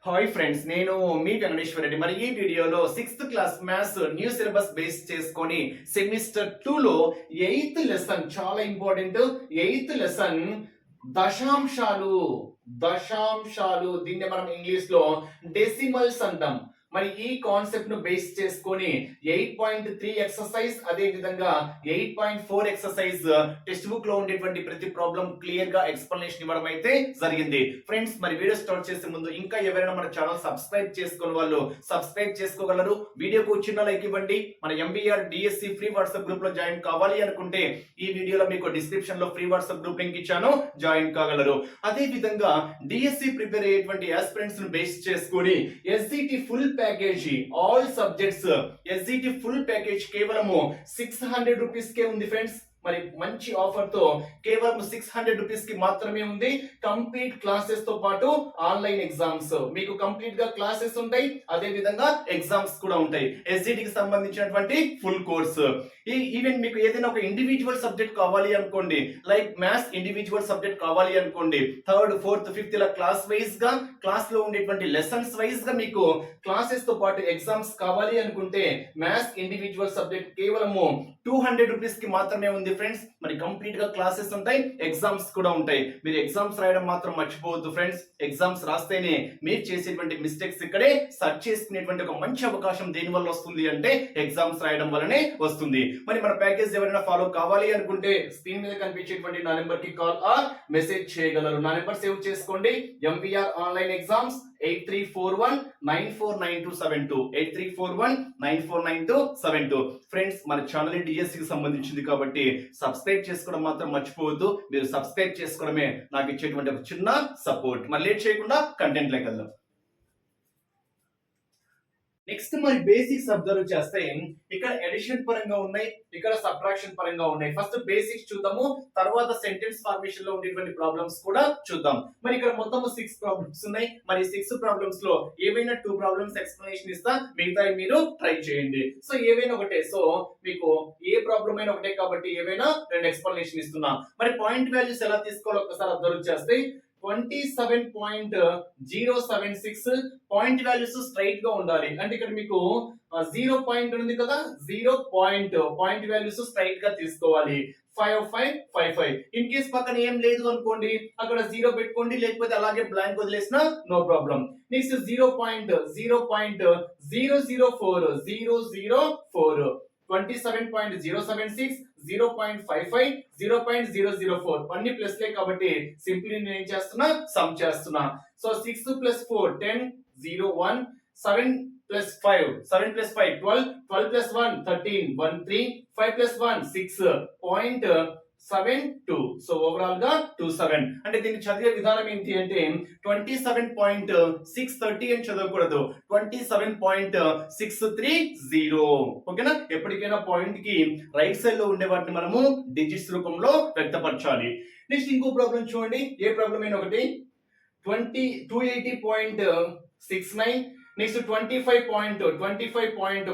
Hi friends, నేను మీ వెంకటేశ్వర రెడ్డి. మరి ఈ వీడియోలో 6th class maths new syllabus base చేసుకొని సెమిస్టర్ 2 లో 8th లెసన్ చాలా ఇంపార్టెంట్. 8th lesson దశాంశాలు. దీన్ని మనం ఇంగ్లీష్ లో డెసిమల్స్ అంటాం. మరి ఈ కాన్సెప్ట్ ను బేస్ చేసుకొని 8.3 ఎక్సర్సైజ్, అదే విధంగా 8.4 ఎక్సర్సైజ్ టెక్స్ట్ బుక్ లో ఉండేటువంటి ప్రతి ప్రాబ్లం క్లియర్ గా ఎక్స్ప్లెనేషన్ ఇవ్వడం అయితే జరిగింది. ఫ్రెండ్స్, మరి వీడియో స్టార్ట్ చేసే ముందు ఇంకా ఎవరైనా మన ఛానల్ సబ్స్క్రైబ్ చేసుకున్న వాళ్ళు సబ్స్క్రైబ్ చేసుకోగలరు. వీడియోకు చిన్న లైక్ ఇవ్వండి. మన MBR DSC free WhatsApp group లో జాయిన్ కావాలి అనుకుంటే ఈ వీడియోలో మీకు డిస్క్రిప్షన్ లో ఫ్రీ వాట్సాప్ గ్రూప్ లింక్ ఇచ్చాను, జాయిన్ కాగలరు. అదే విధంగా డిఎస్సి ప్రిపేర్ అయ్యేటువంటి ఆస్పిరెంట్స్ ను బేస్ చేసుకొని SGT full package all subjects SGT full package కేవలము 600 రూపీస్ కే ఉంది ఫ్రెండ్స్. మరి మంచి ఆఫర్ తో కేవలం 600 రూపీస్ కి మాత్రమే ఉంది. కంప్లీట్ క్లాసెస్ తో పాటు ఆన్లైన్ ఎగ్జామ్స్, మీకు కంప్లీట్ గా క్లాసెస్ ఉంటాయి, అదే విధంగా ఎగ్జామ్స్ కూడా ఉంటాయి. ఎస్జిటి కి సంబంధించినటువంటి ఫుల్ కోర్స్. ఈవెన్ మీకు ఏదైనా ఒక ఇండివిజువల్ సబ్జెక్ట్ కావాలి అనుకోండి, లైక్ మ్యాథ్స్ ఇండివిజువల్ సబ్జెక్ట్ కావాలి అనుకోండి, 3rd 4th 5th ఇలా క్లాస్ వైజ్ గా, క్లాస్ లో ఉండేటువంటి లెసన్స్ వైజ్ గా మీకు క్లాసెస్ తో పాటు ఎగ్జామ్స్ కావాలి అనుకుంటే మ్యాథ్స్ ఇండివిజువల్ సబ్జెక్ట్ కేవలము 200 రూపీస్ కి మాత్రమే ఉంది ఫ్రెండ్స్. మరి కంప్లీట్ గా క్లాసెస్ ఉంటాయి, ఎగ్జామ్స్ కూడా ఉంటాయి. మీరు ఎగ్జామ్స్ రాయడం మాత్రం మర్చిపోవద్దు ఫ్రెండ్స్. ఎగ్జామ్స్ రాస్తేనే మీరు చేసేటువంటి మిస్టేక్స్ ఇక్కడే సర్చ్ చేసుకునేటువంటి ఒక మంచి అవకాశం దేని వల్ల వస్తుంది అంటే ఎగ్జామ్స్ రాయడం వల్లనే వస్తుంది. మరి మన ప్యాకేజ్ ఎవరైనా ఫాలో కావాలి అనుకుంటే స్క్రీన్ మీద కనిపించేటువంటి నా నెంబర్ కి కాల్ ఆర్ మెసేజ్ చేయగలరు. నా నెంబర్ సేవ్ చేసుకోండి. MVR online exams 8341949272 8341949272. ఫ్రెండ్స్, మన ఛానల్ డిఎస్సి కి సంబంధించింది కాబట్టి సబ్స్క్రైబ్ చేసుకోవడం మాత్రం మర్చిపోవద్దు. మీరు సబ్స్క్రైబ్ చేసుకోవడమే నాకు ఇచ్చేటువంటి ఒక చిన్న సపోర్ట్. మరి లేట్ చేయకుండా కంటెంట్ లోకి వెళ్దాం. నెక్స్ట్ మరి బేసిక్స్ అబ్జర్వ్ చేస్తే ఇక్కడ ఎడిషన్ పరంగా ఉన్నాయి, ఇక్కడ సబ్ట్రాక్షన్ పరంగా ఉన్నాయి. ఫస్ట్ బేసిక్స్ చూద్దాము, తర్వాత సెంటెన్స్ ఫార్మేషన్ లో ఉండేటువంటి ప్రాబ్లమ్స్ కూడా చూద్దాం. మరి ఇక్కడ మొత్తం 6 ప్రాబ్లమ్స్ ఉన్నాయి. మరి 6 ప్రాబ్లమ్స్ లో ఏవైనా 2 ప్రాబ్లమ్స్ ఎక్స్ప్లెనేషన్ ఇస్తా, మిగతా మీరు ట్రై చేయండి. సో ఏవైనా ఒకటే, సో మీకు ఏ ప్రాబ్లం అయినా ఒకటే కాబట్టి ఏవైనా 2 ఎక్స్ప్లెనేషన్ ఇస్తున్నా. మరి పాయింట్ వాల్యూస్ ఎలా తీసుకోవాలో ఒకసారి అబ్జర్వ్ చేస్తే 27.076 పాయింట్ వాల్యూస్ స్ట్రైట్ గా ఉండాలి. అంటే ఇక్కడ మీకు 0 పాయింట్ ఉంది కదా, 0 పాయింట్ వాల్యూస్ స్ట్రైట్ గా తీసుకోవాలి. 5555. ఇన్ కేస్ పక్కన ఏం లేదు అనుకోండి, అక్కడ 0 పెట్టుకోండి, లేకపోతే అలాగే బ్లాంక్ వదిలేసినా నో ప్రాబ్లం. నెక్స్ట్ 0.004 27.076 0.55 0.004 అన్ని ప్లస్లే కాబట్టి సింప్లీ నేను ఏం చేస్తున్నా, సమ్ చేస్తున్నా. సో 6 + 4 10 0 1 7 + 5 7 + 5 12 12 + 1 13 1 3 5 + 1 6.72. సో ఓవరాల్ గా 27. అంటే దీన్ని చదివే విధానం ఏంటి అంటే 27.630 అని చదవకూడదు, 27.630. ఓకేనా? ఎప్పటికైనా పాయింట్ కి రైట్ సైడ్ లో ఉండే వాటిని మనము డిజిట్స్ రూపంలో వ్యక్తపరచాలి. నెక్స్ట్ ఇంకో ప్రాబ్లం చూడండి, ఏ ప్రాబ్లం అయినా ఒకటి 280.69. Next 25 point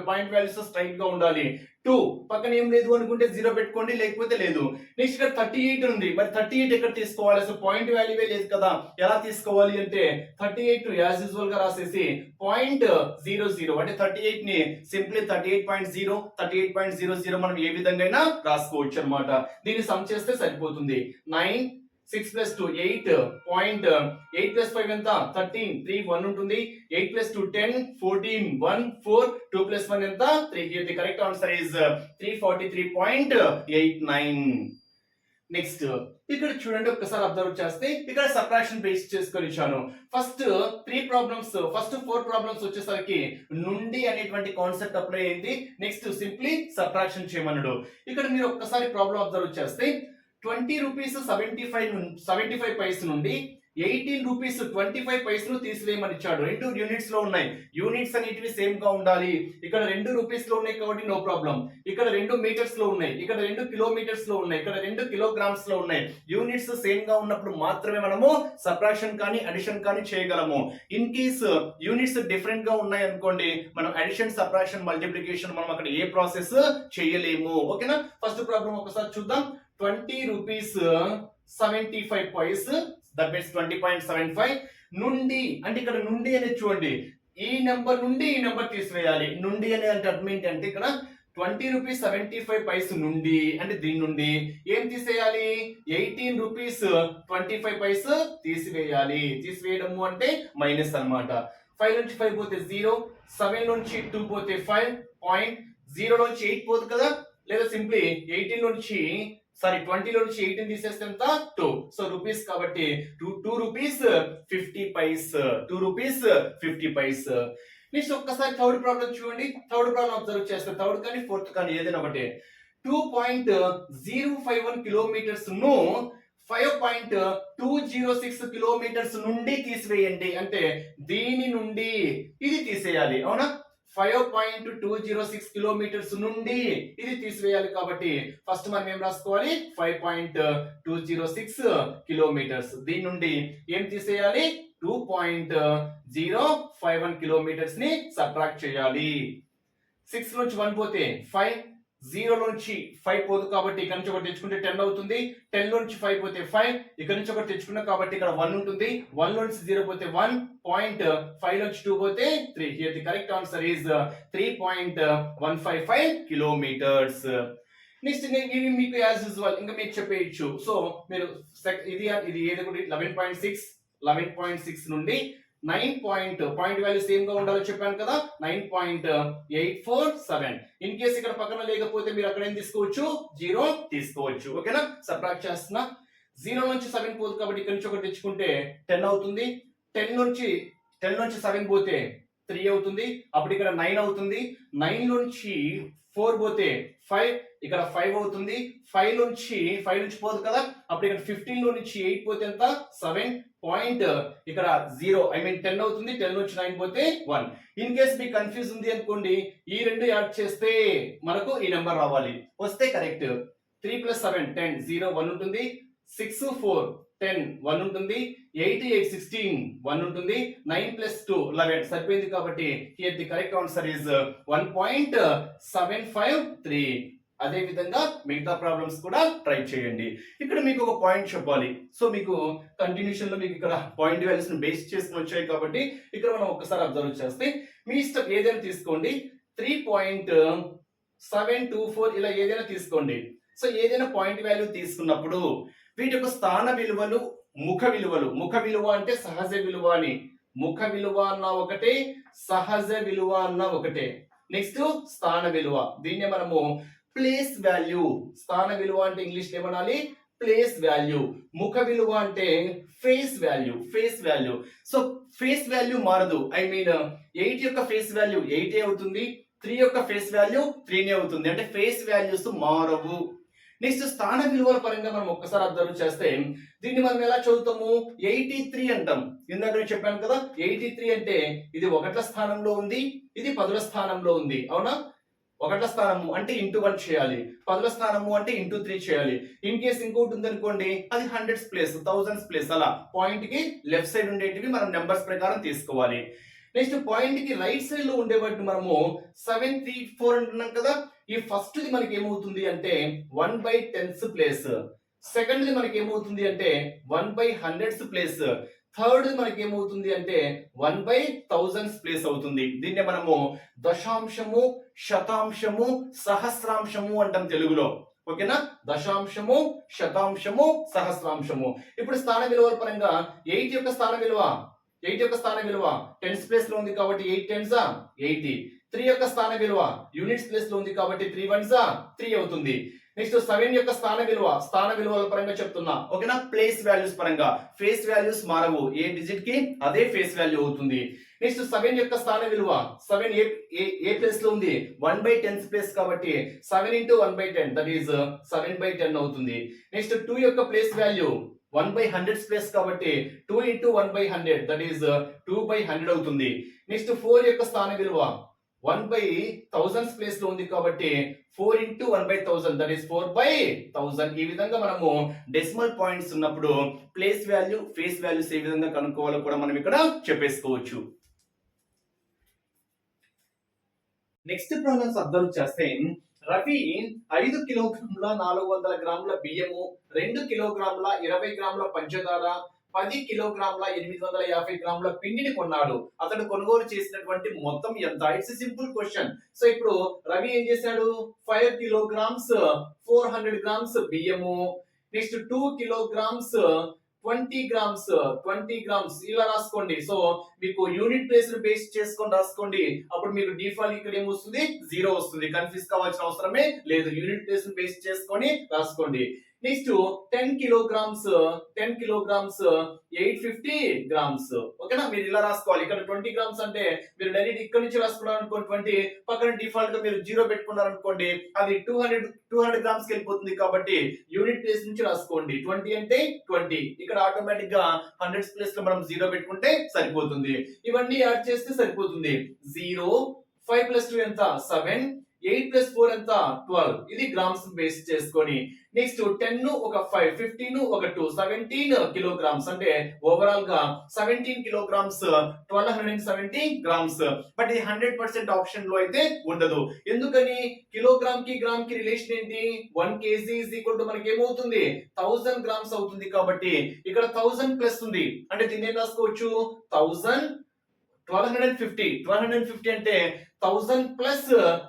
point values straight గా ఉండాలి. 2 పక్కన ఏం లేదు అనుకుంటే 0 పెట్టుకోండి, లేకపోతే లేదు. నెక్స్ట్ ఇక్కడ 38 ఉంది. మరి 38 ఎక్కడ తీసుకోవాలి? అసలు పాయింట్ వాల్యూవే లేదు కదా, ఎలా తీసుకోవాలి అంటే 38 యాజ్ యూజువల్ గా రాసేసి 0.00 అంటే 38 ని సింప్లీ 38.0 38.00 మనం ఏ విధంగా అయినా రాసుకోవచ్చు అన్నమాట. దీన్ని సమ్ చేస్తే సరిపోతుంది. 9 6 + 2 8 8 + 5 ఎంత 13 3 1 ఉంటుంది. 8 + 2 10 14 1 4 2 + 1 ఎంత 3. Here the correct answer is 343.89. Next ఇక్కడ చూడండి, ఒకసారి అబ్జర్వ్ చేస్తే ఇక్కడ సబ్ట్రాక్షన్ బేస్ చేసుకొని ఇచ్చాను. ఫస్ట్ 4 ప్రాబ్లమ్స్ వచ్చేసరికి నుండి అనేటువంటి కాన్సెప్ట్ అప్లై అయింది. నెక్స్ట్ సింప్లీ సబ్ట్రాక్షన్ చేయమన్నాడు. ఇక్కడ మీరు ఒక్కసారి ప్రాబ్లం అబ్జర్వ్ చేస్తే 20 రూపీస్ 75 పైస్ నుండి 18 రూపీస్ 25 పైసలు తీసివేయమని ఇచ్చాడు. 2 యూనిట్స్ లో ఉన్నాయి, యూనిట్స్ అనేటివి సేమ్ గా ఉండాలి. ఇక్కడ 2 రూపీస్ లో ఉన్నాయి కాబట్టి నో ప్రాబ్లం. ఇక్కడ 2 మీటర్స్ లో ఉన్నాయి, ఇక్కడ 2 కిలోమీటర్స్ లో ఉన్నాయి, ఇక్కడ 2 కిలోగ్రామ్స్ లో ఉన్నాయి. యూనిట్స్ సేమ్ గా ఉన్నప్పుడు మాత్రమే మనము సబ్ట్రాక్షన్ కానీ అడిషన్ కానీ చేయగలము. ఇన్ కేస్ యూనిట్స్ డిఫరెంట్ గా ఉన్నాయి అనుకోండి, మనం అడిషన్ సబ్ట్రాక్షన్ మల్టిప్లికేషన్ మనం అక్కడ ఏ ప్రాసెస్ చేయలేము. ఓకేనా? ఫస్ట్ ప్రాబ్లం ఒకసారి చూద్దాం. 20 రూపీస్ 75 paise, that means 20.75 నుండి అంటే ఇక్కడ నుండి అనేది చూడండి, ఈ నెంబర్ నుండి ఈ నెంబర్ తీసివేయాలి. నుండి అనే అంటే అర్థం ఏంటంటే ఇక్కడ 20 రూపీస్ 75 పైస్ నుండి అంటే దీని నుండి ఏం తీసేయాలి, 18 రూపీస్ 25 పైస్ తీసివేయాలి. తీసివేయడము అంటే మైనస్ అన్నమాట. 5 నుంచి 5 పోతే 0, 7 నుంచి 2 పోతే 5 పాయింట్, 0 నుంచి 8 పోదు కదా, లేదా సింప్లీ 18 నుంచి 20 లో నుంచి 18 తీసేస్తే ఎంత 2. సో రూపీస్ కాబట్టి 2 rupees 50 paise, 2 rupees 50 paise. Next ఒక్కసారి థర్డ్ ప్రాబ్లం చూడండి. థర్డ్ ప్రాబ్లం అబ్జర్వ్ చేస్తే థర్డ్ కానీ ఫోర్త్ కానీ ఏదైనా ఒకటే. 2.051 కిలోమీటర్స్ ను 5.206 కిలోమీటర్స్ నుండి తీసివేయండి. అంటే దీని నుండి ఇది తీసేయాలి, అవునా? 5.206 కిలోమీటర్స్ నుండి ఇది తీసివేయాలి కాబట్టి ఫస్ట్ మనం ఏం రాసుకోవాలి, 5.206 కిలోమీటర్స్. దీని నుండి ఏం తీసేయాలి, 2.051 కిలోమీటర్స్ ని సబ్ట్రాక్ట్ చేయాలి. 6 నుంచి 1 పోతే 5, 0 నుంచి 5 పోదు కాబట్టి ఇక్కడ నుంచి ఒకటి తెచ్చుకుంటే 10 అవుతుంది. 10 నుంచి 5 పోతే 5, ఇక్కడ నుంచి ఒకటి తెచ్చుకున్నా కాబట్టి ఇక్కడ 1 ఉంటుంది. 1 నుంచి 0 పోతే 1 పాయింట్, 5 నుంచి 2 పోతే 3. Here the correct answer is 3.155 kilometres. Next ఇది మీకు యాజ్ యూజువల్ ఇంకా మీకు చెప్పేయచ్చు. సో మీరు ఇది ఏది కూడా 11.6 నుండి 9 పాయింట్ వాల్యూ సేమ్ గా ఉండాలో చెప్పాను కదా, 9.847. ఇన్ కేస్ ఇక్కడ పక్కన లేకపోతే మీరు అక్కడ ఏం తీసుకోవచ్చు, 0 తీసుకోవచ్చు. ఓకేనా? సబ్ట్రాక్ట్ చేస్తున్నా. 0 నుంచి 7 పోదు కాబట్టి ఇక్కడ నుంచి ఒకటి తెచ్చుకుంటే 10 అవుతుంది. 10 నుంచి 7 పోతే 3 అవుతుంది. అప్పుడు ఇక్కడ 9 అవుతుంది. 9 నుంచి 4 పోతే 5, ఇక్కడ 5 అవుతుంది. 5 నుంచి పోదు కదా, అప్పుడు ఇక్కడ 15 లో నుంచి 8 పోతే ఎంత, 7 పాయింట్, ఇక్కడ 0 10 అవుతుంది. 10 నుంచి 9 పోతే 1. ఇన్ కేస్ మీకు కన్ఫ్యూజ్ ఉంది అనుకోండి, ఈ రెండు యాడ్ చేస్తే మనకు ఈ నెంబర్ రావాలి. వస్తే కరెక్ట్. 3 + 7 10, 0 1 ఉంటుంది. 6 4 10 1 ఉంటుంది. 8 8 16 1 ఉంటుంది. 9 + 2 11 సరిపోయింది కాబట్టి here the correct answer is 1.753. అదే విధంగా మిగతా ప్రాబ్లమ్స్ కూడా ట్రై చేయండి. ఇక్కడ మీకు ఒక పాయింట్ చెప్పాలి. సో మీకు కంటిన్యూషన్ లో మీకు ఇక్కడ పాయింట్ వాల్యూస్ ని బేస్ చేసుకుని వచ్చాయి కాబట్టి ఇక్కడ మనం ఒక్కసారి అబ్జర్వ్ చేస్తే మీ ఇష్టం ఏదైనా తీసుకోండి. 3.724 ఇలా ఏదైనా తీసుకోండి. సో ఏదైనా పాయింట్ వాల్యూ తీసుకున్నప్పుడు వీటి యొక్క స్థాన విలువలు, ముఖ విలువ అంటే సహజ విలువ అని, ముఖ విలువ అన్న ఒకటే, సహజ విలువ అన్న ఒకటే. నెక్స్ట్ స్థాన విలువ, దీన్నే మనము ప్లేస్ వాల్యూ. స్థాన విలువ అంటే ఇంగ్లీష్ ఏమనాలి, ప్లేస్ వాల్యూ. ముఖ విలువ అంటే face value. So face value మారదు. 8 యొక్క ఫేస్ వాల్యూ 8 అవుతుంది. 3 యొక్క ఫేస్ వాల్యూ 3 అవుతుంది. అంటే ఫేస్ వాల్యూస్ మారవు. నెక్స్ట్ స్థాన విలువల పరంగా మనం ఒక్కసారి అబ్జర్వ్ చేస్తే దీన్ని మనం ఎలా చదువుతాము, 83 అంటాం. ఇందాక నేను చెప్పాను కదా, 83 అంటే ఇది 1వ స్థానంలో ఉంది, ఇది 10వ స్థానంలో ఉంది, అవునా? 1వ స్థానము అంటే ఇంటూ 1 చేయాలి, 10వ స్థానము అంటే ఇంటూ 3 చేయాలి. ఇన్ కేస్ ఇంకోటి ఉంది అనుకోండి, అది 100s ప్లేస్, 1000s ప్లేస్, అలా పాయింట్ కి లెఫ్ట్ సైడ్ ఉండేటివి మనం నెంబర్స్ ప్రకారం తీసుకోవాలి. నెక్స్ట్ పాయింట్ కి రైట్ సైడ్ లో ఉండే వాటిని మనము 734 అంటున్నాం కదా. ఈ ఫస్ట్ ది మనకి ఏమవుతుంది అంటే 1/10s ప్లేస్. సెకండ్ ది మనకి ఏమవుతుంది అంటే 1/100s ప్లేస్. థర్డ్ మనకి ఏమవుతుంది అంటే 1/1000s ప్లేస్ అవుతుంది. దీన్నే మనము దశాంశము, శతాంశము, సహస్రాంశము అంటాం తెలుగులో. ఓకేనా? దశాంశము, శతాంశము, సహస్రాంశము. ఇప్పుడు స్థాన విలువల పరంగా 8 యొక్క స్థాన విలువ 10s ప్లేస్ లో ఉంది కాబట్టి 8 10s 80. 3 యొక్క స్థాన విలువ యూనిట్స్ ప్లేస్ లో ఉంది కాబట్టి 3 1s 3 అవుతుంది. నెక్స్ట్ 7 యొక్క స్థాన విలువల పరంగా చెప్తున్నా. ఓకేనా? ప్లేస్ వాల్యూస్ పరంగా ఫేస్ వాల్యూస్ మారవు, ఏ డిజిట్ కి అదే ఫేస్ వాల్యూ అవుతుంది. నెక్స్ట్ 7 యొక్క స్థాన విలువ 7 ఏ ప్లేస్ లో ఉంది, 1/10s ప్లేస్ కాబట్టి 7 × 1/10 దట్ ఈస్ 7/10 అవుతుంది. నెక్స్ట్ 2 యొక్క ప్లేస్ వాల్యూ 1/100s ప్లేస్ కాబట్టి 2 × 1/100 దట్ ఈస్ 2/100 అవుతుంది. నెక్స్ట్ 4 యొక్క స్థాన విలువ 1/1000s ప్లేస్ లో ఉంది కాబట్టి 4 × 1/1000 దట్ ఈస్ 4/1000. ఈ విధంగా మనము డెసిమల్ పాయింట్స్ ఉన్నప్పుడు ప్లేస్ వాల్యూ, ఫేస్ వాల్యూస్ ఏ విధంగా కనుక్కోవాలో కూడా మనం ఇక్కడ చెప్పేసుకోవచ్చు. నెక్స్ట్ ప్రాబ్లమ్స్ అబ్జర్వ్ చేస్తే రవి 5 కిలోగ్రాముల 400 గ్రాముల బియ్యము, 2 కిలోగ్రాముల 20 గ్రాముల పంచదార, 10 కిలోగ్రాముల 850 గ్రాముల పిండిని కొన్నాడు. అతడు కొనుగోలు చేసినటువంటి మొత్తం ఎంత? It's simple question. సో ఇప్పుడు రవి ఏం చేశాడు? 5 కిలోగ్రామ్స్ 400 గ్రామ్స్ బియ్యము, నెక్స్ట్ 2 కిలోగ్రామ్స్ 20 గ్రామ్స్ ఇలా రాసుకోండి. సో మీకు యూనిట్ ప్లేస్ ను బేస్ చేసుకొని రాసుకోండి. అప్పుడు మీకు డిఫాల్ట్ ఇక్కడ ఏమొస్తుంది? 0 వస్తుంది. కన్ఫ్యూజ్ కావాల్సిన అవసరమే లేదు. యూనిట్ ప్లేస్ ను బేస్ చేసుకొని రాసుకోండి. Next 10 kilograms 850 grams. ఓకేనా? మీరు ఇలా రాసుకోవాలి. ఇక్కడ 20 గ్రామ్స్ అంటే మీరు డైరెక్ట్ ఇక్కడ నుంచి రాసుకున్నారు అనుకోండి 20, పక్కన డిఫాల్ట్ గా మీరు 0 పెట్టుకున్నారు అనుకోండి అది 200 గ్రామ్స్ కి వెళ్ళిపోతుంది. కాబట్టి యూనిట్ ప్లేస్ నుంచి రాసుకోండి. 20 అంటే 20. ఇక్కడ ఆటోమేటిక్ గా 100 ప్లేస్ లో మనం 0 పెట్టుకుంటే సరిపోతుంది. ఇవన్నీ యాడ్ చేస్తే సరిపోతుంది. 0 5 + 2 ఎంత? 7, 8 + 4 ఎంత? 12. ఇది గ్రామ్స్ బేస్ చేసుకొని నెక్స్ట్ 10 ఒక 5, 15 ఒక 2, 17 కిలోగ్రామ్స్ అంటే ఓవరాల్ గా 17 కిలోగ్రామ్స్ 1270 గ్రామ్స్. బట్ ఇది 100% ఆప్షన్ లో అయితే ఉండదు. ఎందుకని? కిలోగ్రామ్ కి గ్రామ్ కి రిలేషన్ ఏంటి? 1 kg మనకి ఏమవుతుంది? 1000 గ్రామ్స్ అవుతుంది. కాబట్టి ఇక్కడ 1000 ప్లస్ ఉంది అంటే దీన్ని ఏం రాసుకోవచ్చు? 1000 1250 అంటే 1000 ప్లస్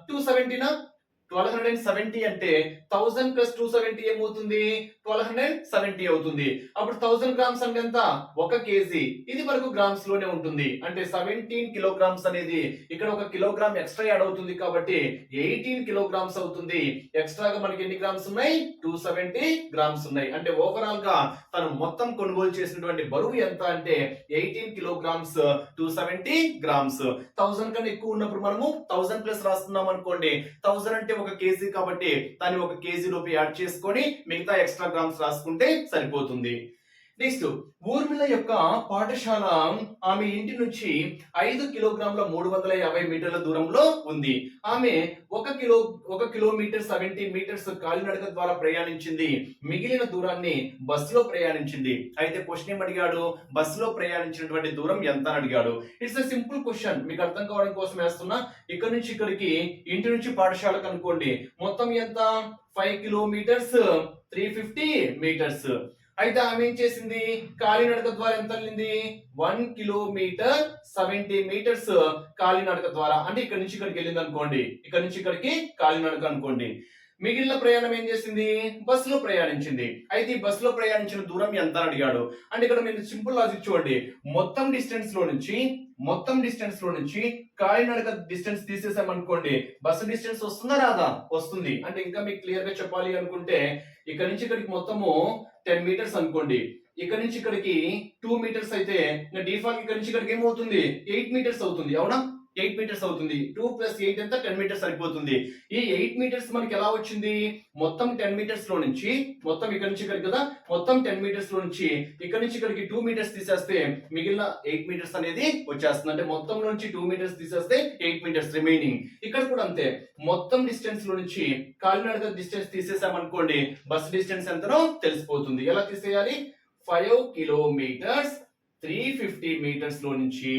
270 నా? 1270 అంటే 1000 ప్లస్ 270 ఏమవుతుంది? 1270 అవుతుంది. అప్పుడు 1000 గ్రామ్స్ అంటే ఎంత? 1 కేజీ. ఇది వరకు గ్రామ్స్ లోనే ఉంటుంది. అంటే 17 కిలోగ్రామ్స్ అనేది ఇక్కడ 1 కిలోగ్రామ్ ఎక్స్ట్రా యాడ్ అవుతుంది కాబట్టి 18 కిలోగ్రామ్స్ అవుతుంది. ఎక్స్ట్రాగా మనకి ఎన్ని గ్రామ్స్ ఉన్నాయి? 270 గ్రామ్స్ ఉన్నాయి. అంటే ఓవరాల్ గా తను మొత్తం కొనుగోలు చేసినటువంటి బరువు ఎంత అంటే 18 కిలోగ్రామ్స్ 270 గ్రామ్స్. 1000 కన్నా ఎక్కువ ఉన్నప్పుడు మనము 1000 ప్లస్ రాస్తున్నాం అనుకోండి. 1000 అంటే 1 కేజీ కాబట్టి దాన్ని 1 కేజీ లోపు యాడ్ చేసుకొని మిగతా ఎక్స్ట్రా గ్రామ్స్ రాసుకుంటే సరిపోతుంది. నెక్స్ట్ ఊర్మిళ యొక్క పాఠశాల ఆమె ఇంటి నుంచి 5 కిలోగ్రాముల 350 మీటర్ల దూరంలో ఉంది. ఆమె 1 కిలోమీటర్ 70 మీటర్స్ కాలినడక ద్వారా ప్రయాణించింది. మిగిలిన దూరాన్ని బస్సులో ప్రయాణించింది. అయితే క్వశ్చన్ ఏం అడిగాడు? బస్సులో ప్రయాణించినటువంటి దూరం ఎంత అని అడిగాడు. It's a simple question. మీకు అర్థం కావడం కోసం వేస్తున్నా. ఇక్కడ నుంచి ఇక్కడికి ఇంటి నుంచి పాఠశాలకు అనుకోండి. మొత్తం ఎంత? 5 కిలోమీటర్స్ 350 మీటర్స్. అయితే ఆమె ఏం చేసింది? కాలినడక ద్వారా ఎంత వెళ్ళింది? 1 కిలోమీటర్ 70 మీటర్స్ కాలినడక ద్వారా. అంటే ఇక్కడ నుంచి ఇక్కడికి వెళ్ళింది అనుకోండి. ఇక్కడ నుంచి ఇక్కడికి కాలినడక అనుకోండి. మిగిలిన ప్రయాణం ఏం చేసింది? బస్సులో ప్రయాణించింది. అయితే ఈ బస్సులో ప్రయాణించిన దూరం ఎంత అని అడిగాడు. అంటే ఇక్కడ మీరు సింపుల్ లాజిక్ చూడండి. మొత్తం డిస్టెన్స్ లో నుంచి కాలినడక డిస్టెన్స్ తీసేసాం అనుకోండి. బస్సు డిస్టెన్స్ వస్తుందా రాదా? వస్తుంది. అంటే ఇంకా మీకు క్లియర్ గా చెప్పాలి అనుకుంటే ఇక్కడ నుంచి ఇక్కడికి మొత్తము 10 మీటర్స్ అనుకోండి. ఇక్కడ నుంచి ఇక్కడికి 2 మీటర్స్ అయితే డిఫాల్ట్ ఇక్కడ నుంచి ఇక్కడికి ఏమవుతుంది? 8 మీటర్స్ అవుతుంది. అవునా? 8 మీటర్స్ అవుతుంది. 2 + 8 ఎంత? 10 మీటర్స్ సరిపోతుంది. ఈ 8 మీటర్స్ మనకి ఎలా వచ్చింది? మొత్తం 10 మీటర్స్ లో నుంచి మొత్తం ఇక్కడ నుంచి ఇక్కడికి కదా, మొత్తం 10 మీటర్స్ లో నుంచి ఇక్కడ నుంచి ఇక్కడికి 2 మీటర్స్ తీసేస్తే మిగిలిన 8 మీటర్స్ అనేది వచ్చేస్తుంది. అంటే మొత్తం నుంచి 2 మీటర్స్ తీసేస్తే 8 మీటర్స్ రిమైనింగ్. ఇక్కడ కూడా అంతే. మొత్తం డిస్టెన్స్ లో నుంచి కాలినడక డిస్టెన్స్ తీసేసాం అనుకోండి. బస్ డిస్టెన్స్ ఎంతనో తెలిసిపోతుంది. ఎలా తీసేయాలి? 5 కిలోమీటర్స్ 350 మీటర్స్ లో నుంచి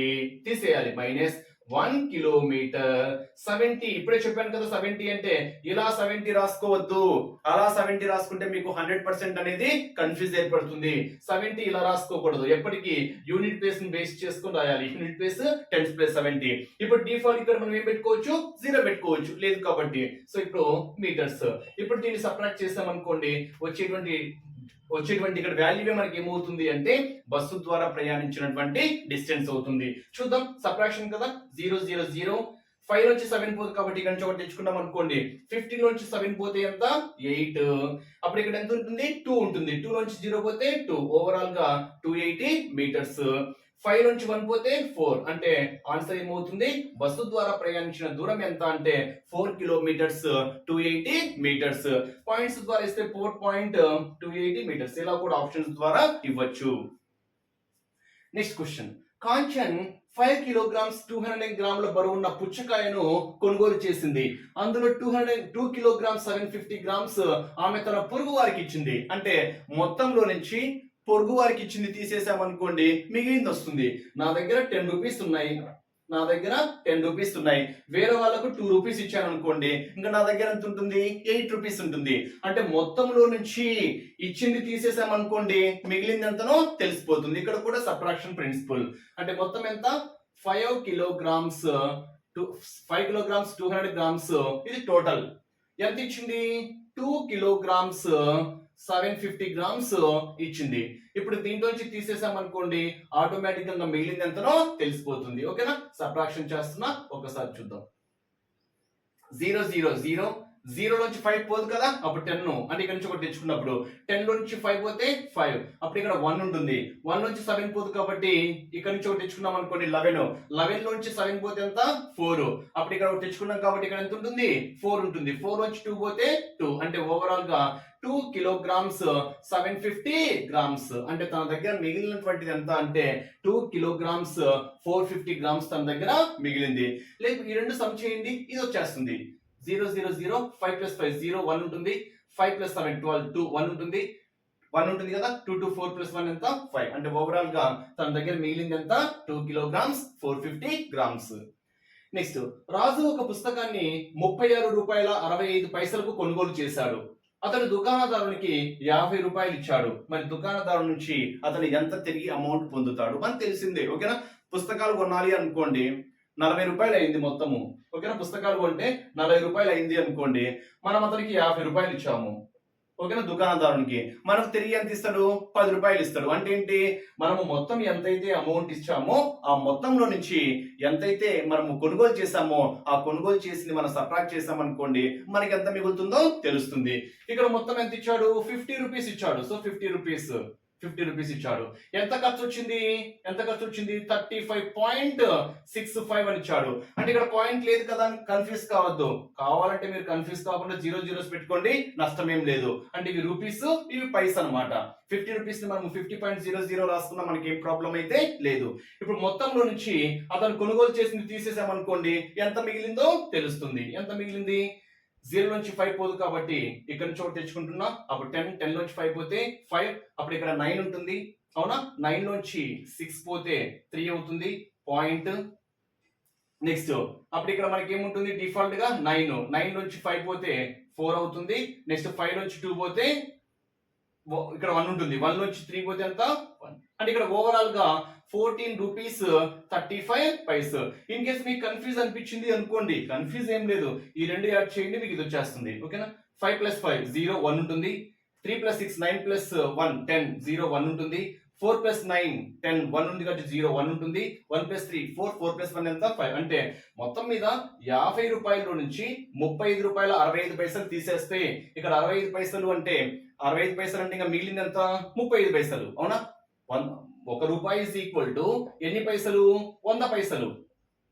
తీసేయాలి. Minus 1 kilometre 70. ఇప్పుడే చెప్పాను కదా 70 అంటే ఇలా 70 రాసుకోవద్దు. అలా 70 రాసుకుంటే మీకు 100% అనేది కన్ఫ్యూజ్ ఏర్పడుతుంది. 70 ఇలా రాసుకోకూడదు. ఎప్పటికీ యూనిట్ ప్లేస్ ని బేస్ చేసుకుని రాయాలి. Unit place 10 + 70. ఇప్పుడు డిఫాల్ట్ ఇక్కడ మనం ఏం పెట్టుకోవచ్చు? 0 పెట్టుకోవచ్చు. లేదు కాబట్టి సో ఇప్పుడు మీటర్స్. ఇప్పుడు దీన్ని సబ్ట్రాక్ట్ చేసాం అనుకోండి. వచ్చేటువంటి ఇక్కడ వాల్యూ మనకి ఏమవుతుంది అంటే బస్సు ద్వారా ప్రయాణించినటువంటి డిస్టెన్స్ అవుతుంది. చూద్దాం. సబ్ట్రాక్షన్ కదా. 0 0 0. 5 నుంచి 7 పోతుంది కాబట్టి ఇక్కడ నుంచి ఒకటి తెచ్చుకున్నాం అనుకోండి. 15 నుంచి 7 పోతే ఎంత? 8. అప్పుడు ఇక్కడ ఎంత ఉంటుంది? 2 ఉంటుంది. 2 నుంచి 0 పోతే 2. ఓవరాల్ గా 280 మీటర్స్. 5 నుంచి 1 పోతే 4. అంటే ఆన్సర్ ఏమవుతుంది? బస్సు ద్వారా ప్రయాణించిన దూరం ఎంత అంటే 4 కిలోమీటర్స్ 280 మీటర్స్. పాయింట్స్ ద్వారా ఇస్తే 4.280 మీటర్స్. ఇలా కూడా ఆప్షన్స్ ద్వారా ఇవ్వచ్చు. Next question. కాంచన్ 5 కిలోగ్రామ్స్ 200 గ్రాముల బరువున్న పుచ్చకాయను కొనుగోలు చేసింది. అందులో 2 కిలోగ్రామ్స్ 750 గ్రామ్స్ ఆమె తన పొరుగు వారికి ఇచ్చింది. అంటే మొత్తంలో నుంచి పొరుగు వారికి ఇచ్చింది తీసేసామనుకోండి, మిగిలింది వస్తుంది. నా దగ్గర 10 రూపీస్ ఉన్నాయి. నా దగ్గర 10 రూపీస్ ఉన్నాయి, వేరే వాళ్ళకు 2 రూపీస్ ఇచ్చాను అనుకోండి, ఇంకా నా దగ్గర ఎంత ఉంటుంది 8 రూపీస్ ఉంటుంది. అంటే మొత్తంలో నుంచి ఇచ్చింది తీసేసాం అనుకోండి, మిగిలింది ఎంతనో తెలిసిపోతుంది. ఇక్కడ కూడా సబ్ట్రాక్షన్ ప్రిన్సిపల్. అంటే మొత్తం ఎంత 5 కిలోగ్రామ్స్ 5 కిలోగ్రామ్స్ 200 గ్రామ్స్, ఇది టోటల్ ఎంత ఇచ్చింది 2 కిలోగ్రామ్స్ 750 గ్రామ్స్ ఇచ్చింది. ఇప్పుడు దీంట్లోంచి తీసేసాం అనుకోండి, ఆటోమేటిక్ గా మిగిలింది ఎంతనో తెలిసిపోతుంది. ఓకేనా, సబ్ట్రాక్షన్ చేస్తున్నా, ఒకసారి చూద్దాం. 0 0 0 0 నుంచి 5 పోదు కదా, అప్పుడు 10, అంటే ఇక్కడ నుంచి ఒకటి తెచ్చుకున్నప్పుడు 10 నుంచి 5 పోతే 5, అప్పుడు ఇక్కడ 1 ఉంటుంది. 1 నుంచి 7 పోదు కాబట్టి ఇక్కడ నుంచి ఒకటి తెచ్చుకున్నాం అనుకోండి 11, 11 నుంచి 7 పోతే ఎంత 4, అప్పుడు ఇక్కడ ఒకటి తెచ్చుకున్నాం కాబట్టి ఇక్కడ ఎంత ఉంటుంది 4 ఉంటుంది. 4 నుంచి 2 పోతే 2, అంటే ఓవరాల్ గా 2 కిలోగ్రామ్స్ 750 గ్రామ్స్. అంటే తన దగ్గర మిగిలినటువంటిది ఎంత అంటే 2 కిలోగ్రామ్స్ 450 గ్రామ్స్ తన దగ్గర మిగిలింది. లేదు ఈ రెండు సమ్ చేయండి, ఇది వచ్చేస్తుంది 0 0 0 5 plus 5 0 1 ఉంటుంది, 5 plus 7 12 2 1 ఉంటుంది, 1 ఉంటుంది కదా, 2 2 4 plus 1 ఎంత 5. అంటే ఓవరాల్ గా తన దగ్గర మిగిలింది ఎంత 2 కిలోగ్రామ్స్ 450 గ్రామ్స్. నెక్స్ట్, రాజు ఒక పుస్తకాన్ని 36 రూపాయల 65 పైసలకు కొనుగోలు చేశాడు. అతను దుకాణదారునికి 50 రూపాయలు ఇచ్చాడు. మరి దుకాణదారు నుంచి అతను ఎంత తిరిగి అమౌంట్ పొందుతాడు మనకు తెలిసిందే. ఓకేనా, పుస్తకాలు కొనాలి అనుకోండి 40 రూపాయలు అయింది మొత్తము. ఓకేనా, పుస్తకాలు కొంటే 40 రూపాయలు అయింది అనుకోండి, మనం అతనికి 50 రూపాయలు ఇచ్చాము. ఓకేనా, దుకాణదారునికి మనకు తిరిగి ఎంత ఇస్తాడు 10 రూపాయలు ఇస్తాడు. అంటే ఏంటి, మనము మొత్తం ఎంతైతే అమౌంట్ ఇచ్చామో ఆ మొత్తంలో నుంచి ఎంతైతే మనము కొనుగోలు చేసామో ఆ కొనుగోలు చేసింది మనం సబ్ట్రాక్ట్ చేసాం అనుకోండి, మనకి ఎంత మిగులుతుందో తెలుస్తుంది. ఇక్కడ మొత్తం ఎంత ఇచ్చాడు 50 రూపీస్ ఇచ్చాడు. సో 50 రూపీస్ ఇచ్చాడు. ఎంత ఖర్చు వచ్చింది 35.65 అని ఇచ్చాడు. అంటే ఇక్కడ పాయింట్ లేదు కదా, కన్ఫ్యూజ్ కావద్దు. కావాలంటే మీరు కన్ఫ్యూజ్ కాకుండా 0 జీరోస్ పెట్టుకోండి, నష్టం ఏం లేదు. అంటే ఇవి రూపీస్, ఇవి పైస్ అనమాట. 50 రూపీస్ ని మనం 50.00 రాసుకున్నా మనకి ఏం ప్రాబ్లం అయితే లేదు. ఇప్పుడు మొత్తంలో నుంచి అతను కొనుగోలు చేసింది తీసేసాం అనుకోండి, ఎంత మిగిలిందో తెలుస్తుంది. ఎంత మిగిలింది 0 నుంచి 5 పోదు కాబట్టి ఇక్కడ నుంచి ఒకటి తెచ్చుకుంటున్నా, అప్పుడు 10 నుంచి 5 పోతే 5, అప్పుడు ఇక్కడ 9 ఉంటుంది. అవునా, 9 నుంచి 6 పోతే 3 అవుతుంది పాయింట్. నెక్స్ట్, అప్పుడు ఇక్కడ మనకి ఏముంటుంది డిఫాల్ట్ గా 9 నుంచి 5 పోతే 4 అవుతుంది. నెక్స్ట్ 5 నుంచి 2 పోతే ఇక్కడ 1 ఉంటుంది. 1 నుంచి 3 పోతే ఎంత 1. అంటే ఇక్కడ ఓవరాల్ గా 14 రూపీస్ 35 పైస్. ఇన్ కేస్ మీకు కన్ఫ్యూజ్ అనిపించింది అనుకోండి, కన్ఫ్యూజ్ ఏం లేదు, ఈ రెండు యాడ్ చేయండి, మీకు ఇది వచ్చేస్తుంది. ఓకేనా, 5 plus 5 0 1 ఉంటుంది, 3 plus 6 9 plus 1 10 0 1 ఉంటుంది, 4 plus 9 10 1 ఉంది కాబట్టి 0 1 ఉంటుంది, 1 plus 3 4 4 plus 1 ఎంత 5. అంటే మొత్తం మీద 50 రూపాయల నుంచి 35 రూపాయల 65 పైసలు తీసేస్తే ఇక్కడ 65 పైసలు అంటే 65 పైసలు అంటే ఇంకా మిగిలింది ఎంత 35 పైసలు. అవునా, 1 రూపాయి ఈజ్ ఈక్వల్ టు ఎన్ని పైసలు 100 పైసలు.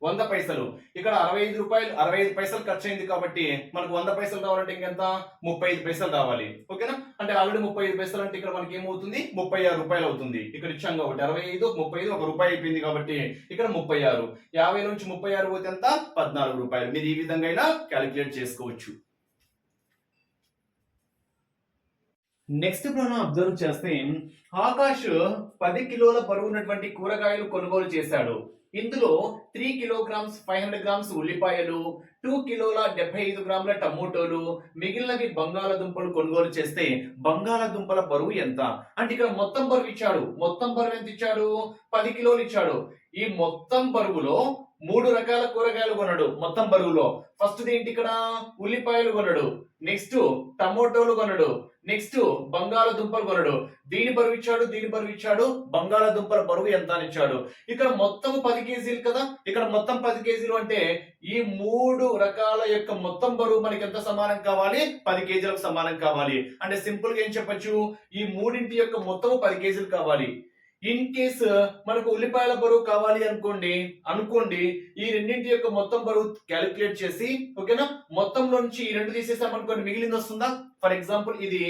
100 పైసలు. ఇక్కడ 65 పైసలు ఖర్చు అయింది కాబట్టి మనకు 100 పైసలు రావాలంటే ఇంకెంత 35 పైసలు రావాలి. ఓకేనా, అంటే ఆల్రెడీ 35 పైసలు అంటే ఇక్కడ మనకి ఏమవుతుంది 36 రూపాయలు అవుతుంది. ఇక్కడ ఇచ్చాం కాబట్టి 65 35 1 రూపాయి అయిపోయింది కాబట్టి ఇక్కడ 36. 50 నుంచి 36 పోతే ఎంత 14 రూపాయలు. మీరు ఈ విధంగా అయినా క్యాలిక్యులేట్ చేసుకోవచ్చు. నెక్స్ట్ ప్రాబ్లం అబ్జర్వ్ చేస్తే, ఆకాష్ 10 కిలోల బరువు ఉన్నటువంటి కూరగాయలు కొనుగోలు చేశాడు. ఇందులో 3 కిలోగ్రామ్స్ 500 గ్రామ్స్ ఉల్లిపాయలు, 2 కిలోల 75 గ్రాముల టమోటోలు, మిగిలినవి బంగాళాదుంపలు కొనుగోలు చేస్తే బంగాళాదుంపల బరువు ఎంత? అంటే ఇక్కడ మొత్తం బరువు ఇచ్చాడు. మొత్తం బరువు ఎంత ఇచ్చాడు 10 కిలోలు ఇచ్చాడు. ఈ మొత్తం బరువులో 3 రకాల కూరగాయలు కొన్నాడు. మొత్తం బరువులో ఫస్ట్ ఏంటి ఇక్కడ ఉల్లిపాయలు కొన్నాడు, నెక్స్ట్ టమోటోలు కొన్నాడు, నెక్స్ట్ బంగాళాదుంపలు కొన్నాడు. దీని బరువు ఇచ్చాడు, దీని బరువు ఇచ్చాడు, బంగాళాదుంపల బరువు ఎంత అని ఇచ్చాడు. ఇక్కడ మొత్తం 10 కేజీలు కదా, ఇక్కడ మొత్తం 10 కేజీలు అంటే ఈ 3 రకాల యొక్క మొత్తం బరువు మనకి ఎంత సమానం కావాలి 10 కేజీలకు సమానం కావాలి. అంటే సింపుల్ గా ఏం చెప్పొచ్చు, ఈ మూడింటి యొక్క మొత్తం 10 కేజీలు కావాలి. ఇన్ కేస్ మనకు ఉల్లిపాయల బరువు కావాలి అనుకోండి ఈ రెండింటి యొక్క మొత్తం బరువు క్యాలిక్యులేట్ చేసి, ఓకేనా, మొత్తంలో నుంచి ఈ రెండు తీసేసాం అనుకోండి, మిగిలింది వస్తుందా. ఫర్ ఎగ్జాంపుల్ ఇది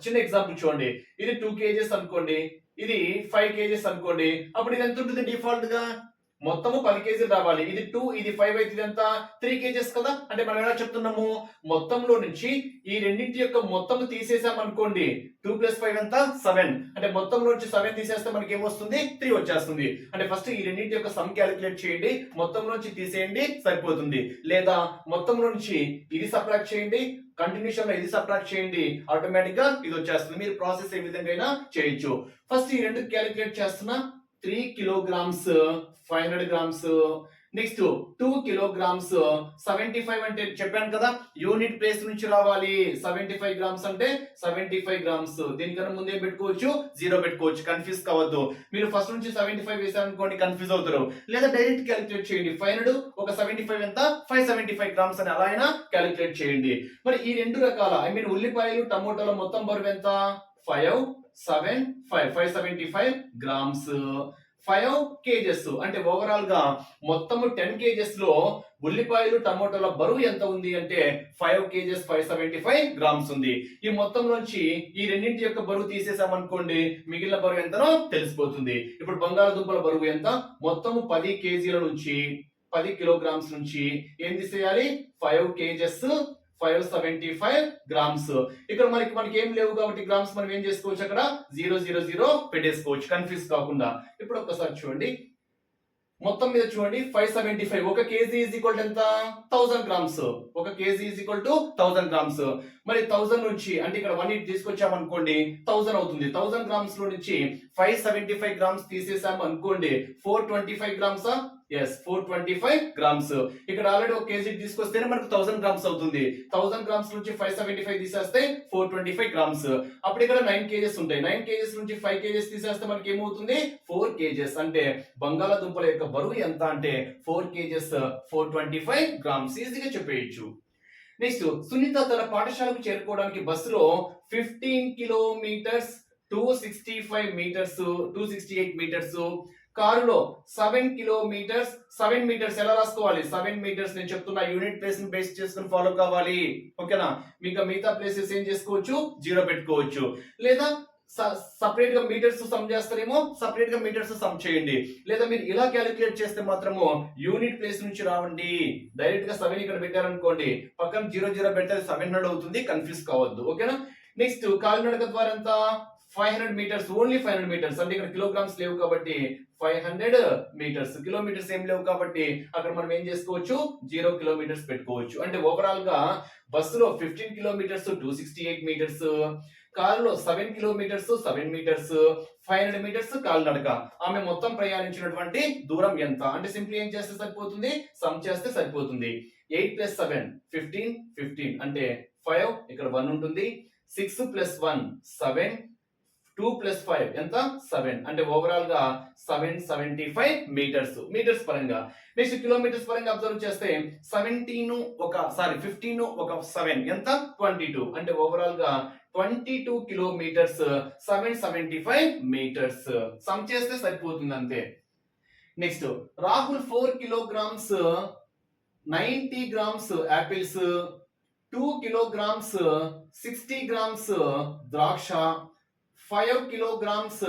చిన్న ఎగ్జాంపుల్ చూడండి, ఇది 2 కేజెస్ అనుకోండి, ఇది 5 కేజెస్ అనుకోండి, అప్పుడు ఇది ఎంత ఉంటుంది డిఫాల్ట్ గా మొత్తము 10 కేజీలు రావాలి. ఇది 2 ఇది 5 అయితే ఇది ఎంత 3 కేజెస్ కదా. అంటే మనం ఎలా చెప్తున్నాము, మొత్తంలో నుంచి ఈ రెండింటి యొక్క మొత్తం తీసేసాం అనుకోండి, 2 + 5 ఎంత 7. అంటే మొత్తంలో నుంచి 7 తీసేస్తే మనకి ఏమొస్తుంది 3 వచ్చేస్తుంది. అంటే ఫస్ట్ ఈ రెండింటి యొక్క సమ్ క్యాలిక్యులేట్ చేయండి, మొత్తం నుంచి తీసేయండి సరిపోతుంది. లేదా మొత్తం నుంచి ఇది సబ్ట్రాక్ట్ చేయండి, కంటిన్యూషన్ లో ఇది సబ్ట్రాక్ట్ చేయండి, ఆటోమేటిక్ గా ఇది వచ్చేస్తుంది. మీరు ప్రాసెస్ ఏ విధంగా అయినా చేయొచ్చు. ఫస్ట్ ఈ రెండు క్యాలిక్యులేట్ చేస్తున్నా. 3 కిలోగ్రామ్స్ 500 గ్రామ్స్, నెక్స్ట్ 2 కిలోగ్రామ్స్ 75 అంటే చెప్పాను కదా యూనిట్ ప్లేస్ నుంచి రావాలి. 75 గ్రామ్స్ అంటే 75 గ్రామ్స్. దీనికన్నా ముందే పెట్టుకోవచ్చు, 0 పెట్టుకోవచ్చు, కన్ఫ్యూజ్ కావద్దు. మీరు ఫస్ట్ నుంచి 75 వేసారు అనుకోండి కన్ఫ్యూజ్ అవుతారు. లేదా డైరెక్ట్ క్యాలిక్యులేట్ చేయండి. 500 ఒక 75 ఎంత 575 గ్రామ్స్ అని అలా అయినా క్యాలిక్యులేట్ చేయండి. మరి ఈ రెండు రకాల ఉల్లిపాయలు టమోటాల మొత్తం బరువు ఎంత 575 గ్రామ్స్, 5 కేజెస్. అంటే ఓవరాల్ గా మొత్తము 10 కేజెస్ లో ఉల్లిపాయలు టమోటాల బరువు ఎంత ఉంది అంటే 5 కేజెస్ 575 గ్రామ్స్ ఉంది. ఈ మొత్తం నుంచి ఈ రెండింటి యొక్క బరువు తీసేసాం అనుకోండి, మిగిలిన బరువు ఎంతనో తెలిసిపోతుంది. ఇప్పుడు బంగాళదుంపల బరువు ఎంత, మొత్తము 10 కేజీల నుంచి 10 కిలోగ్రామ్స్ నుంచి ఏం తీసేయాలి 5 కేజెస్ 575 గ్రామ్స్. ఇక్కడ మనకి ఏం లేవు కాబట్టి గ్రామ్స్ మనం ఏం చేసుకోవచ్చు, అక్కడ 000 పెట్టేసుకోవచ్చు కన్ఫ్యూజ్ కాకుండా. ఇప్పుడు ఒక్కసారి చూడండి, మొత్తం మీద చూడండి 575. ఒక కేజీ ఈజ్ ఈక్వల్ ఎంత 1000 గ్రామ్స్. ఒక KG is equal to 1000 grams. మరి 1000 నుంచి అంటే ఇక్కడ 1 తీసుకొచ్చాం అనుకోండి 1000 అవుతుంది. 1000 గ్రామ్స్ లో నుంచి 575 గ్రామ్స్ తీసేసాం అనుకోండి 425 గ్రామ్స్. Yes 425 grams. ఇక్కడ ఆల్రెడీ ఒక కేజీ తీసుకొస్తేనే మనకు 1000 గ్రామ్స్ అవుతుంది. 1000 గ్రామ్స్ నుంచి 575 తీసేస్తే 425 గ్రామ్స్. అప్పుడు ఇక్కడ 9 కేజెస్ ఉంటాయి. 9 కేజెస్ నుంచి 5 కేజెస్ తీసేస్తే మనకి ఏమవుతుంది 4 కేజెస్. అంటే బంగాళాదుంపల యొక్క బరువు ఎంత అంటే 4 కేజెస్ 425 గ్రామ్స్. ఈజీగా చెప్పేయచ్చు. నెక్స్ట్ సునీత తన పాఠశాలకు చేరుకోవడానికి బస్సులో 15 కిలోమీటర్స్ 265 మీటర్స్ 268 మీటర్స్, కారులో 7 కిలోమీటర్స్ 7 మీటర్స్. ఎలా రాసుకోవాలి 7 మీటర్స్ నేను చెప్తున్నా, యూనిట్ ప్లేస్ ని బేస్ చేసుకుని ఫాలో కావాలి. ఓకేనా, మీకు మిగతా ప్లేసెస్ ఏం చేసుకోవచ్చు 0 పెట్టుకోవచ్చు. లేదా సపరేట్ గా మీటర్స్ సమ్ చేస్తారేమో సపరేట్ గా మీటర్స్ సమ్ చేయండి. లేదా మీరు ఇలా క్యాలిక్యులేట్ చేస్తే మాత్రము యూనిట్ ప్లేస్ నుంచి రావండి. డైరెక్ట్ గా 7 ఇక్కడ పెట్టారనుకోండి, పక్కన 0 పెడితే 700 అవుతుంది, కన్ఫ్యూజ్ కావద్దు. ఓకేనా. నెక్స్ట్ కాలినడక ద్వారా ఎంత 500 మీటర్స్, ఓన్లీ 500 మీటర్స్. అంటే ఇక్కడ కిలోగ్రామ్స్ లేవు కాబట్టి 500 మీటర్స్. కిలోమీటర్స్ ఏం లేవు కాబట్టి అక్కడ మనం ఏం చేసుకోవచ్చు 0 కిలోమీటర్స్ పెట్టుకోవచ్చు. అంటే ఓవరాల్ గా బస్సులో 15 కిలోమీటర్స్ 268 మీటర్స్, కారులో 7 కిలోమీటర్స్ 7 మీటర్స్, 500 మీటర్స్ కాలినడక. ఆమె మొత్తం ప్రయాణించినటువంటి దూరం ఎంత అంటే సింపుల్ ఏం చేస్తే సరిపోతుంది, సమ్ చేస్తే సరిపోతుంది. 8 + 7 15 అంటే 5 ఇక్కడ 1 ఉంటుంది. 6 + 1 7, 2 + 5 ఎంత 7. అంటే ఓవరాల్ గా 775 మీటర్స్ మీటర్స్ పరంగా. నెక్స్ట్ కిలోమీటర్స్ పరంగా అబ్జర్వ్ చేస్తే 15 ఒక 7 ఎంత 22. అంటే ఓవరాల్ గా 22 కిలోమీటర్స్ 775 మీటర్స్. సమ్ చేస్తే సరిపోతుంది అంతే. Next Rahul 4 kilograms 90 grams apples, 2 kilograms 60 grams ద్రాక్ష, 5 కిలోగ్రామ్స్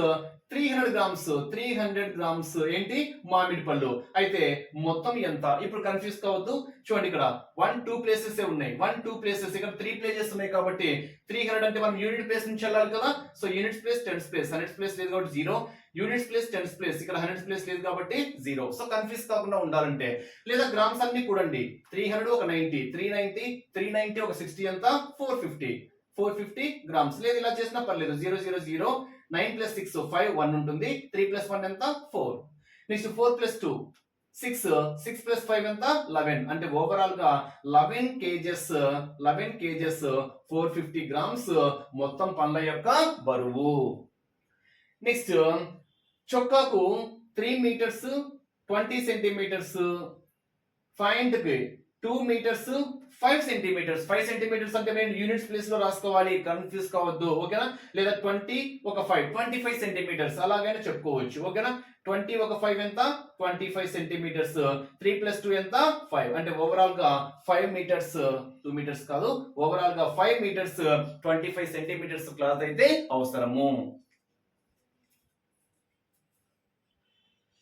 300 గ్రామ్స్ ఏంటి మామిడి పళ్ళు. అయితే మొత్తం ఎంత ఇప్పుడు కన్ఫ్యూజ్ కావద్దు. చూడండి ఇక్కడ 1 2 ప్లేసెస్ ఉన్నాయి. 1 2 ప్లేసెస్, ఇక్కడ 3 ప్లేసెస్ ఉన్నాయి కాబట్టి 300 అంటే మనం యూనిట్ ప్లేస్ నుంచి వెళ్ళాలి కదా. So units place tens place, hundreds place లేదు కాబట్టి 0, యూనిట్స్ ప్లేస్ టెన్స్ ప్లేస్, ఇక్కడ హండ్రెడ్స్ ప్లేస్ లేదు కాబట్టి 0. సో కన్ఫ్యూజ్ కాకుండా ఉండాలంటే లేదా గ్రామ్స్ అన్ని కూడండి. 300 ఒక 90, 390 ఒక 60 ఎంత 450 గ్రామ్స్. లేదు ఇలా చేసినా పర్లేదు. 0 0 0 9 + 6 5 1 ఉంటుంది. 3 + 1 ఎంత 4. నెక్స్ట్ 4 + 2 6 + 5 ఎంత 11. అంటే ఓవరాల్ గా 11 కేజెస్ 450 గ్రామ్స్ మొత్తం పండ్ల యొక్క బరువు. నెక్స్ట్ చొక్కాకు 3 metres 20 centimetres, find 2 metres 5 centimetres. 5 centimetres అంటే నేను యూనిట్స్ ప్లేస్ లో రాసుకోవాలి, కన్ఫ్యూజ్ కావద్దు. ఓకేనా. లేదా 20 ఒక 5 25 సెంటీమీటర్స్ అలాగైనా చెప్పుకోవచ్చు. ఓకేనా. 20 ఒక 5 ఎంత 25 సెంటీమీటర్స్. 3 + 2 ఎంత 5. అంటే ఓవరాల్ గా 5 మీటర్స్ 2 మీటర్స్ కాదు, ఓవరాల్ గా 5 మీటర్స్ 25 సెంటీమీటర్స్ క్లాత్ అయితే అవసరము.